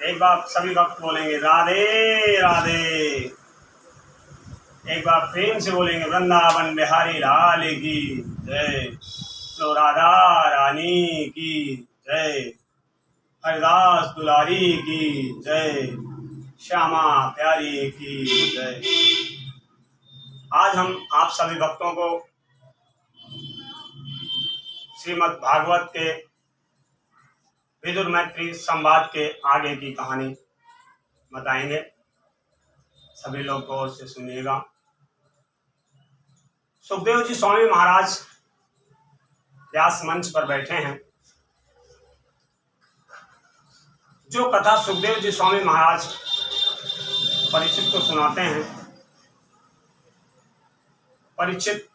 एक बार सभी भक्त बोलेंगे राधे राधे। एक बार प्रेम से बोलेंगे वृंदावन बिहारी लाल की जय। तो राधा रानी की जय। हरिदास दुलारी की जय। श्यामा प्यारी की जय। आज हम आप सभी भक्तों को श्रीमद् भागवत के विदुर मैत्री संवाद के आगे की कहानी बताएंगे। सभी लोग गौर से सुनिएगा। सुखदेव जी स्वामी महाराज व्यास मंच पर बैठे हैं। जो कथा सुखदेव जी स्वामी महाराज परीक्षित को सुनाते हैं, परीक्षित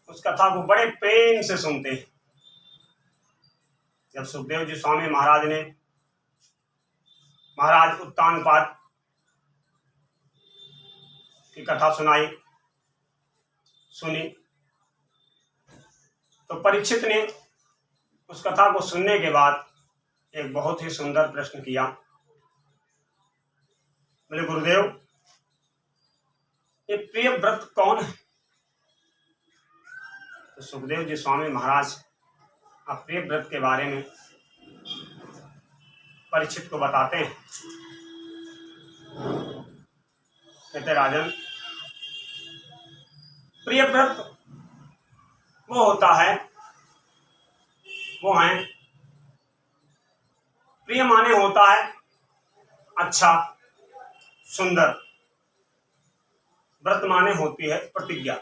उस कथा को बड़े प्रेम से सुनते हैं। जब सुखदेव जी स्वामी महाराज ने महाराज उत्तानपाद की कथा सुनी तो परीक्षित ने उस कथा को सुनने के बाद एक बहुत ही सुंदर प्रश्न किया। बोले गुरुदेव, ये प्रिय व्रत कौन है? तो सुखदेव जी स्वामी महाराज अब प्रिय व्रत के बारे में परीक्षित को बताते हैं। कहते राजन, प्रिय व्रत वो होता है, वो है प्रिय माने होता है अच्छा सुंदर, व्रत माने होती है प्रतिज्ञा।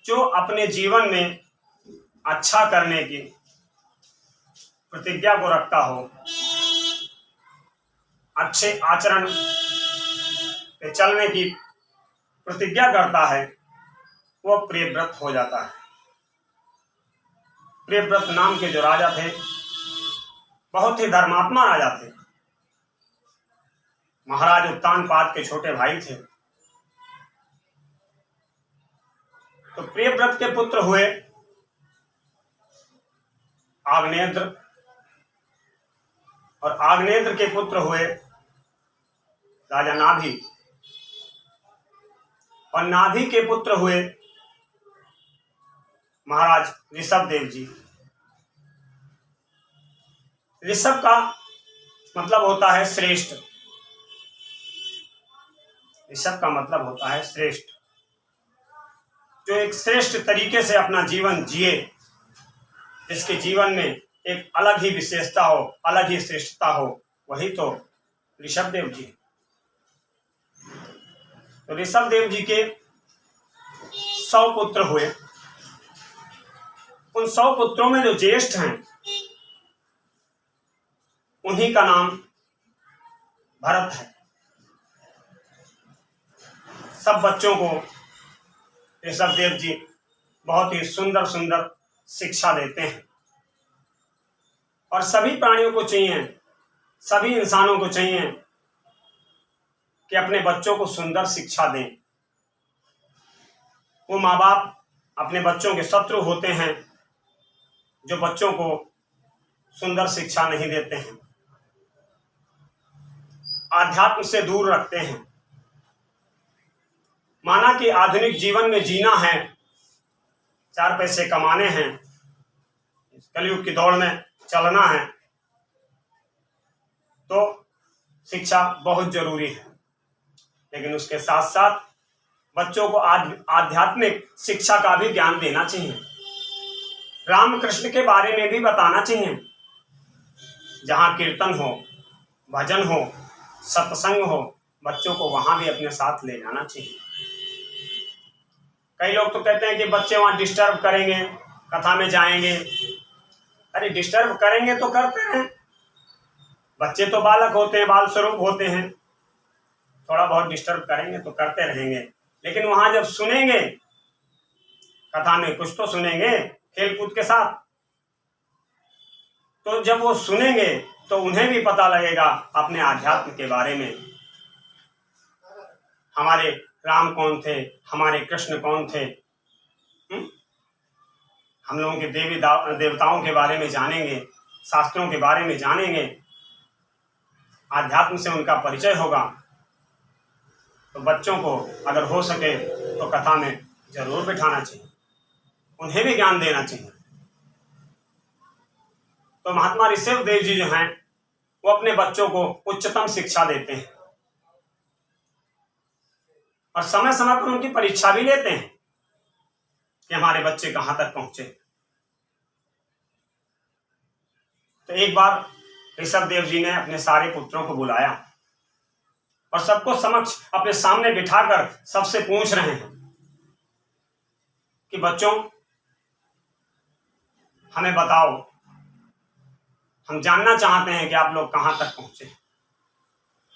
जो अपने जीवन में अच्छा करने की प्रतिज्ञा को रखता हो, अच्छे आचरण पे चलने की प्रतिज्ञा करता है, वो प्रियव्रत हो जाता है। प्रियव्रत नाम के जो राजा थे, बहुत ही धर्मात्मा राजा थे। महाराज उत्तानपाद के छोटे भाई थे। तो प्रियव्रत के पुत्र हुए आग्नेत्र, और आग्नेत्र के पुत्र हुए राजा नाभि, और नाभि के पुत्र हुए महाराज ऋषभ देव जी। ऋषभ का मतलब होता है श्रेष्ठ। ऋषभ का मतलब होता है श्रेष्ठ, जो एक श्रेष्ठ तरीके से अपना जीवन जिए, जिसके जीवन में एक अलग ही विशेषता हो, अलग ही श्रेष्ठता हो, वही तो ऋषभ देव जी। तो ऋषभ देव जी के 100 पुत्र हुए। उन 100 पुत्रों में जो ज्येष्ठ हैं, उन्हीं का नाम भरत है। सब बच्चों को ऋषभ देव जी बहुत ही सुंदर सुंदर शिक्षा देते हैं। और सभी प्राणियों को चाहिए, सभी इंसानों को चाहिए कि अपने बच्चों को सुंदर शिक्षा दें। वो माँ बाप अपने बच्चों के शत्रु होते हैं जो बच्चों को सुंदर शिक्षा नहीं देते हैं, आध्यात्म से दूर रखते हैं। माना कि आधुनिक जीवन में जीना है, 4 पैसे कमाने हैं, कलयुग की दौड़ में चलना है, तो शिक्षा बहुत जरूरी है। लेकिन उसके साथ साथ बच्चों को आध्यात्मिक शिक्षा का भी ज्ञान देना चाहिए। रामकृष्ण के बारे में भी बताना चाहिए। जहाँ कीर्तन हो, भजन हो, सत्संग हो, बच्चों को वहां भी अपने साथ ले जाना चाहिए। कई लोग तो कहते हैं कि बच्चे वहां डिस्टर्ब करेंगे, कथा में जाएंगे। अरे डिस्टर्ब करेंगे तो करते रहें, बच्चे तो बालक होते हैं, बाल स्वरूप होते हैं। थोड़ा बहुत डिस्टर्ब करेंगे तो करते रहेंगे, लेकिन वहां जब सुनेंगे, कथा में कुछ तो सुनेंगे खेल कूद के साथ, तो जब वो सुनेंगे तो उन्हें भी पता लगेगा अपने आध्यात्म के बारे में। हमारे राम कौन थे, हमारे कृष्ण कौन थे, हम लोगों के देवी देवताओं के बारे में जानेंगे, शास्त्रों के बारे में जानेंगे, आध्यात्म से उनका परिचय होगा, तो बच्चों को अगर हो सके तो कथा में जरूर बिठाना चाहिए, उन्हें भी ज्ञान देना चाहिए। तो महात्मा ऋषभ देव जी जो हैं वो अपने बच्चों को उच्चतम शिक्षा देते हैं और समय समय पर उनकी परीक्षा भी लेते हैं कि हमारे बच्चे कहां तक पहुंचे। तो एक बार ऋषभ देव जी ने अपने सारे पुत्रों को बुलाया और सबको समक्ष अपने सामने बिठाकर सबसे पूछ रहे हैं कि बच्चों, हमें बताओ, हम जानना चाहते हैं कि आप लोग कहां तक पहुंचे।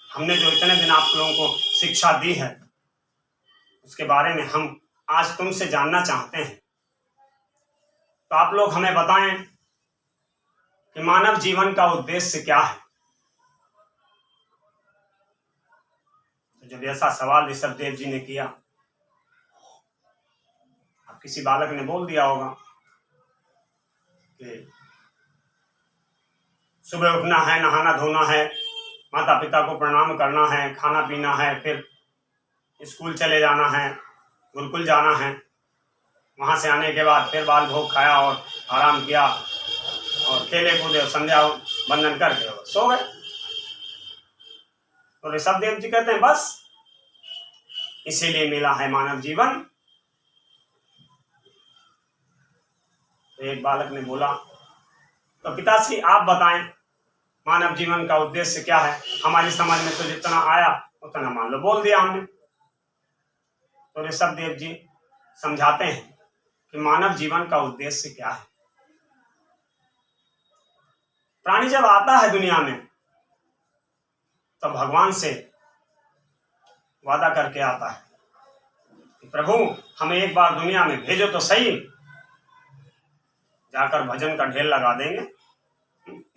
हमने जो इतने दिन आप लोगों को शिक्षा दी है उसके बारे में हम आज तुमसे जानना चाहते हैं। तो आप लोग हमें बताएं कि मानव जीवन का उद्देश्य क्या है। तो जब ऐसा सवाल ऋषभ देव जी ने किया, अब किसी बालक ने बोल दिया होगा कि सुबह उठना है, नहाना धोना है, माता पिता को प्रणाम करना है, खाना पीना है, फिर स्कूल चले जाना है, गुरुकुल जाना है, वहां से आने के बाद फिर बाल भोग खाया और आराम किया और खेले कूदे, संध्या वंदन करके सो गए। तो ऋषभ देव जी कहते हैं बस इसीलिए मिला है मानव जीवन। तो एक बालक ने बोला, तो पिताश्री आप बताएं मानव जीवन का उद्देश्य क्या है। हमारी समझ में तो जितना आया उतना मान लो बोल दिया हमने। तो ऋषभ देव जी समझाते हैं कि मानव जीवन का उद्देश्य क्या है। प्राणी जब आता है दुनिया में तो भगवान से वादा करके आता है कि प्रभु हमें एक बार दुनिया में भेजो तो सही, जाकर भजन का ढेर लगा देंगे,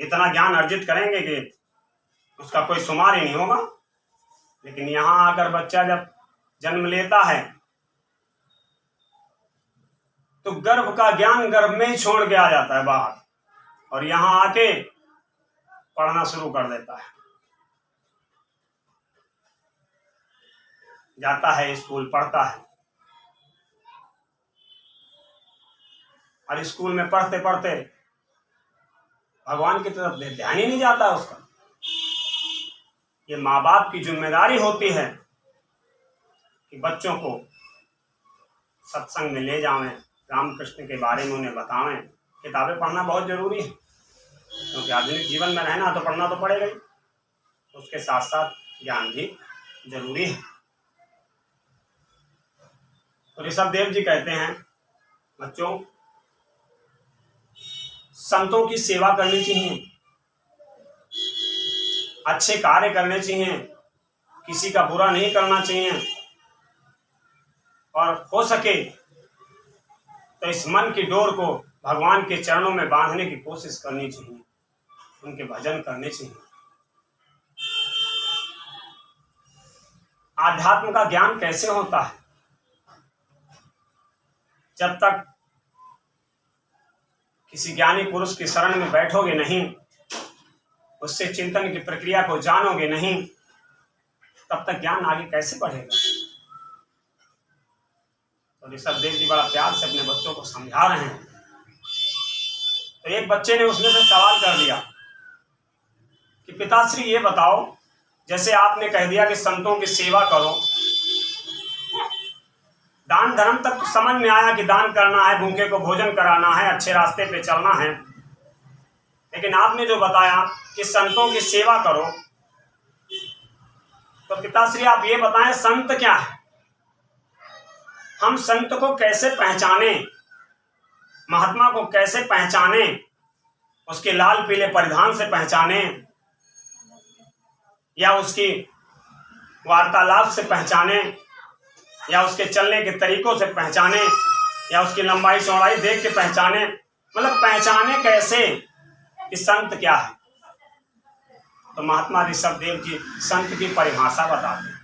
इतना ज्ञान अर्जित करेंगे कि उसका कोई शुमार ही नहीं होगा। लेकिन यहां आकर बच्चा जब जन्म लेता है तो गर्भ का ज्ञान गर्भ में ही छोड़ के आ जाता है बाहर, और यहां आके पढ़ना शुरू कर देता है, जाता है स्कूल, पढ़ता है, और स्कूल में पढ़ते पढ़ते भगवान की तरफ ध्यान ही नहीं जाता उसका। ये माँ बाप की जिम्मेदारी होती है कि बच्चों को सत्संग में ले जावें, रामकृष्ण के बारे में उन्हें बतावें। किताबें पढ़ना बहुत जरूरी है, क्योंकि आधुनिक जीवन में रहना तो पढ़ना तो पड़ेगा ही, उसके साथ साथ ज्ञान भी जरूरी है। तो ऋषभ देव जी कहते हैं बच्चों, संतों की सेवा करनी चाहिए, अच्छे कार्य करने चाहिए, किसी का बुरा नहीं करना चाहिए, और हो सके तो इस मन की डोर को भगवान के चरणों में बांधने की कोशिश करनी चाहिए, उनके भजन करने चाहिए। आध्यात्म का ज्ञान कैसे होता है? जब तक किसी ज्ञानी पुरुष की शरण में बैठोगे नहीं, उससे चिंतन की प्रक्रिया को जानोगे नहीं, तब तक ज्ञान आगे कैसे बढ़ेगा। तो ऋषभ देव जी बड़ा प्यार से अपने बच्चों को समझा रहे हैं। तो एक बच्चे ने उसमें से सवाल कर दिया कि पिताश्री ये बताओ, जैसे आपने कह दिया कि संतों की सेवा करो, दान धर्म तक तो समझ में आया कि दान करना है, भूखे को भोजन कराना है, अच्छे रास्ते पे चलना है, लेकिन आपने जो बताया कि संतों की सेवा करो, तो पिताश्री आप ये बताएं संत क्या है, हम संत को कैसे पहचाने, महात्मा को कैसे पहचाने, उसके लाल पीले परिधान से पहचाने, या उसकी वार्तालाप से पहचाने, या उसके चलने के तरीकों से पहचाने, या उसकी लंबाई चौड़ाई देख के पहचाने, मतलब पहचाने कैसे कि संत क्या है। तो महात्मा ऋषभ देव जी संत की परिभाषा बताते हैं,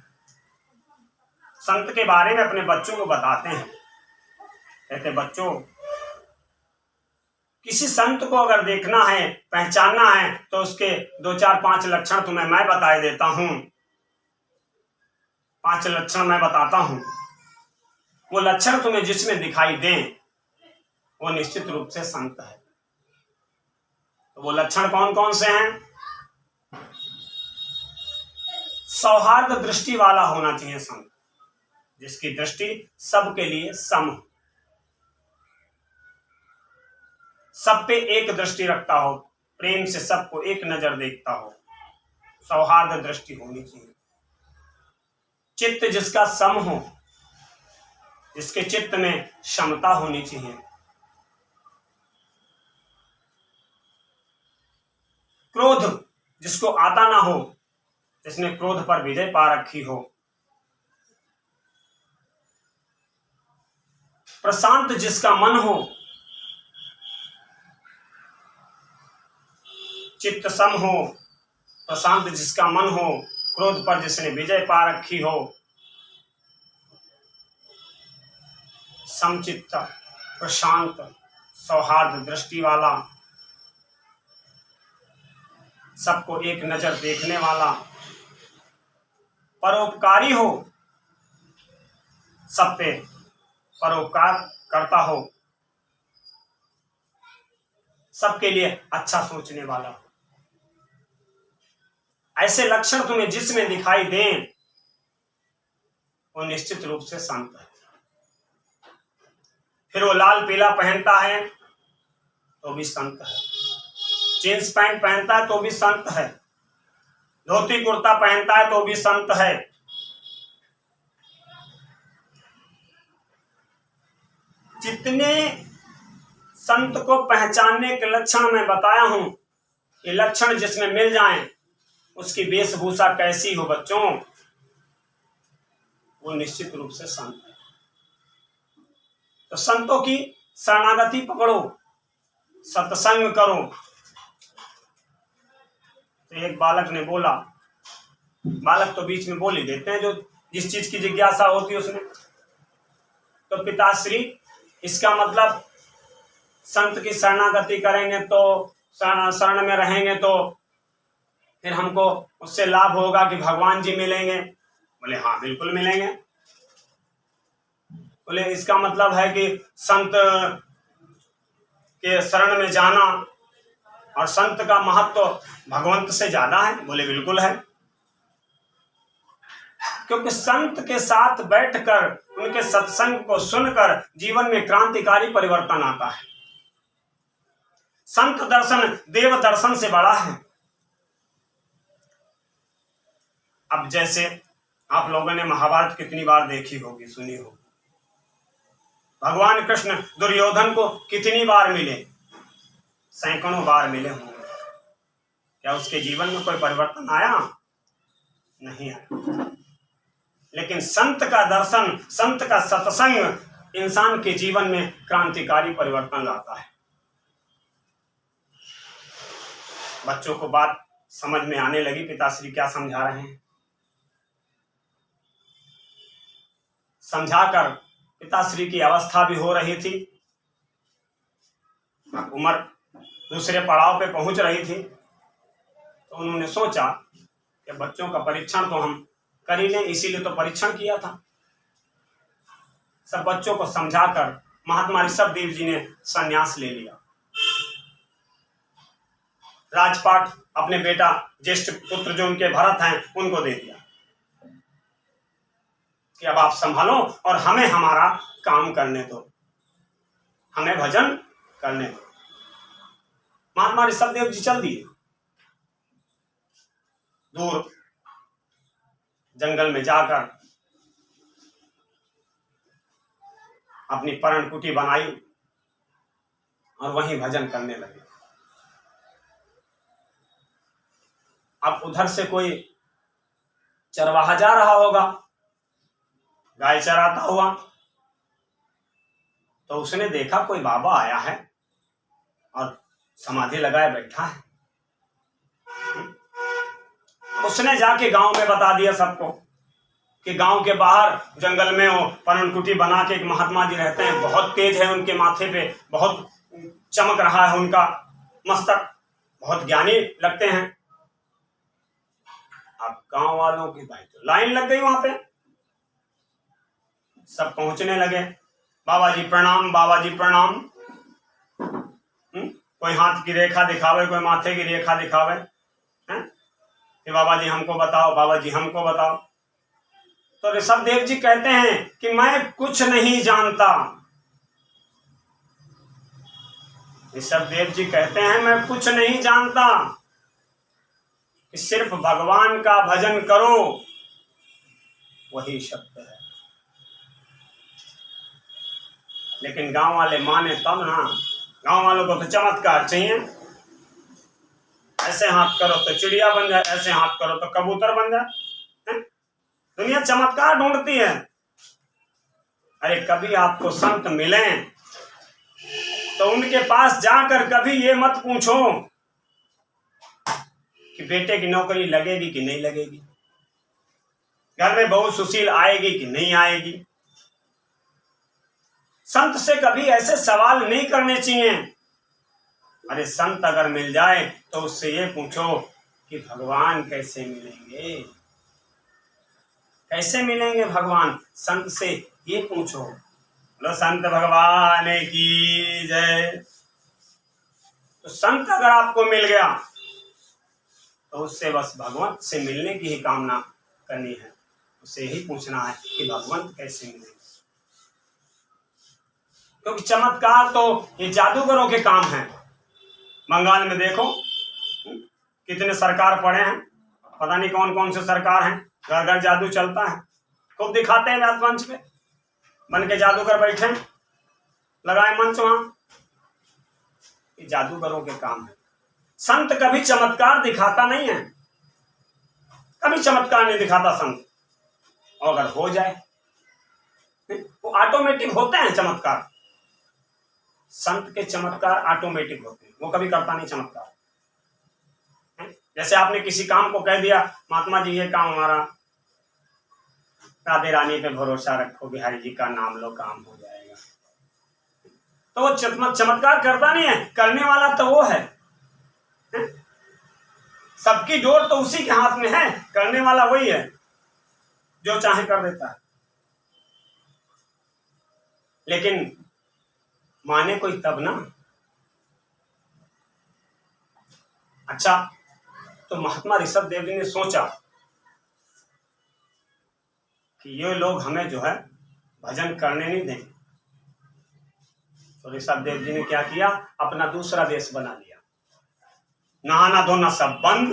संत के बारे में अपने बच्चों को बताते हैं। कहते बच्चों, किसी संत को अगर देखना है, पहचानना है, तो उसके 2 4 5 लक्षण तुम्हें मैं बता देता हूं। 5 लक्षण मैं बताता हूं। वो लक्षण तुम्हें जिसमें दिखाई दें वो निश्चित रूप से संत है। तो वो लक्षण कौन कौन से हैं? सौहार्द दृष्टि वाला होना चाहिए संत, जिसकी दृष्टि सबके लिए सम हो, सब पे एक दृष्टि रखता हो, प्रेम से सबको एक नजर देखता हो, सौहार्द दृष्टि होनी चाहिए। चित्त जिसका सम हो, जिसके चित्त में क्षमता होनी चाहिए। क्रोध जिसको आता ना हो, जिसने क्रोध पर विजय पा रखी हो। प्रशांत जिसका मन हो, चित्त सम हो, प्रशांत जिसका मन हो, क्रोध पर जिसने विजय पा रखी हो, समचित्त, प्रशांत, सौहार्द दृष्टि वाला, सबको एक नजर देखने वाला, परोपकारी हो, सब पे परोपकार करता हो, सबके लिए अच्छा सोचने वाला। ऐसे लक्षण तुम्हें जिसमें दिखाई दें वो निश्चित रूप से संत है। फिर वो लाल पीला पहनता है तो भी संत है, जींस पैंट पहनता है तो भी संत है, धोती कुर्ता पहनता है तो भी संत है। जितने संत को पहचानने के लक्षण मैं बताया हूं, ये लक्षण जिसमें मिल जाएं, उसकी वेशभूषा कैसी हो बच्चों, वो निश्चित रूप से संत है। तो संतों की शरणागति पकड़ो, सत्संग करो। तो एक बालक ने बोला, बालक तो बीच में बोल ही देते हैं जो जिस चीज की जिज्ञासा होती है उसमें। तो पिताश्री, इसका मतलब संत की शरणागति करेंगे तो शरण में रहेंगे तो फिर हमको उससे लाभ होगा कि भगवान जी मिलेंगे? बोले हाँ बिल्कुल मिलेंगे। बोले इसका मतलब है कि संत के शरण में जाना और संत का महत्व भगवंत से ज्यादा है? बोले बिल्कुल है, क्योंकि संत के साथ बैठकर उनके सत्संग को सुनकर जीवन में क्रांतिकारी परिवर्तन आता है। संत दर्शन देव दर्शन से बड़ा है। अब जैसे आप लोगों ने महाभारत कितनी बार देखी होगी, सुनी होगी। भगवान कृष्ण दुर्योधन को कितनी बार मिले? सैकड़ों बार मिले होंगे। क्या उसके जीवन में कोई परिवर्तन आया? नहीं आया। लेकिन संत का दर्शन, संत का सत्संग इंसान के जीवन में क्रांतिकारी परिवर्तन लाता है। बच्चों को बात समझ में आने लगी, पिताश्री क्या समझा रहे हैं। समझाकर पिताश्री की अवस्था भी हो रही थी, उम्र दूसरे पड़ाव पे पहुंच रही थी। तो उन्होंने सोचा कि बच्चों का परीक्षण तो हम कर ही लें, इसीलिए तो परीक्षण किया था। सब बच्चों को समझाकर महात्मा ऋषभदेव जी ने संन्यास ले लिया। राजपाट अपने बेटा ज्येष्ठ पुत्र जो उनके भरत हैं उनको दे दिया कि अब आप संभालो और हमें हमारा काम करने दो, हमें भजन करने दो। महात्मा ऋषभदेव जी चल दिए, दूर जंगल में जाकर अपनी पर्ण कुटी बनाई और वहीं भजन करने लगे। अब उधर से कोई चरवाहा जा रहा होगा, गाय चराता हुआ, तो उसने देखा कोई बाबा आया है और समाधि लगाए बैठा है। उसने जाके गांव में बता दिया सबको कि गांव के बाहर जंगल में वो पर्णकुटी बना के एक महात्मा जी रहते हैं, बहुत तेज है, उनके माथे पे बहुत चमक रहा है उनका मस्तक, बहुत ज्ञानी लगते हैं। अब गांव वालों की भाई तो लाइन लग गई वहां पे, सब पहुंचने लगे, बाबा जी प्रणाम, बाबा जी प्रणाम। कोई हाथ की रेखा दिखावे, कोई माथे की रेखा दिखावे, कि बाबा जी हमको बताओ, बाबा जी हमको बताओ। तो ऋषभदेव जी कहते हैं कि मैं कुछ नहीं जानता। ऋषभदेव जी कहते हैं मैं कुछ नहीं जानता, कि सिर्फ भगवान का भजन करो वही सत्य है। लेकिन गांव वाले माने तब ना, गांव वालों को तो चमत्कार चाहिए। ऐसे हाथ करो तो चिड़िया बन जाए, ऐसे हाथ करो तो कबूतर बन जाए। दुनिया चमत्कार ढूंढती है। अरे कभी आपको संत मिले तो उनके पास जाकर कभी ये मत पूछो कि बेटे की नौकरी लगेगी कि नहीं लगेगी, घर में बहू सुशील आएगी कि नहीं आएगी। संत से कभी ऐसे सवाल नहीं करने चाहिए। अरे संत अगर मिल जाए तो उससे ये पूछो कि भगवान कैसे मिलेंगे, कैसे मिलेंगे भगवान, संत से ये पूछो। बोलो संत भगवान की जय। तो संत अगर आपको मिल गया तो उससे बस भगवंत से मिलने की ही कामना करनी है, उससे ही पूछना है कि भगवंत कैसे मिलेंगे। क्योंकि चमत्कार तो ये जादूगरों के काम है। बंगाल में देखो कितने सरकार पड़े हैं, पता नहीं कौन कौन से सरकार हैं, घर घर जादू चलता है, खूब दिखाते हैं व्यास मंच पे, बन के जादूगर बैठे, लगाए मंच वहां। ये जादूगरों के काम है। संत कभी चमत्कार दिखाता नहीं है, कभी चमत्कार नहीं दिखाता संत। और अगर हो जाए वो ऑटोमेटिक होते हैं चमत्कार। संत के चमत्कार ऑटोमेटिक होते हैं, वो कभी करता नहीं चमत्कार। जैसे आपने किसी काम को कह दिया, महात्मा जी ये काम हमारा, राधे रानी पे भरोसा रखो, बिहारी जी का नाम लो, काम हो जाएगा। तो वो चमत्कार करता नहीं है, करने वाला तो वो है। सबकी डोर तो उसी के हाथ में है, करने वाला वही है, जो चाहे कर देता है। लेकिन माने कोई तब ना। अच्छा, तो महात्मा ऋषभदेव जी ने सोचा कि ये लोग हमें जो है भजन करने नहीं देंगे। तो ऋषभदेव जी ने क्या किया, अपना दूसरा देश बना लिया। नहाना धोना सब बंद,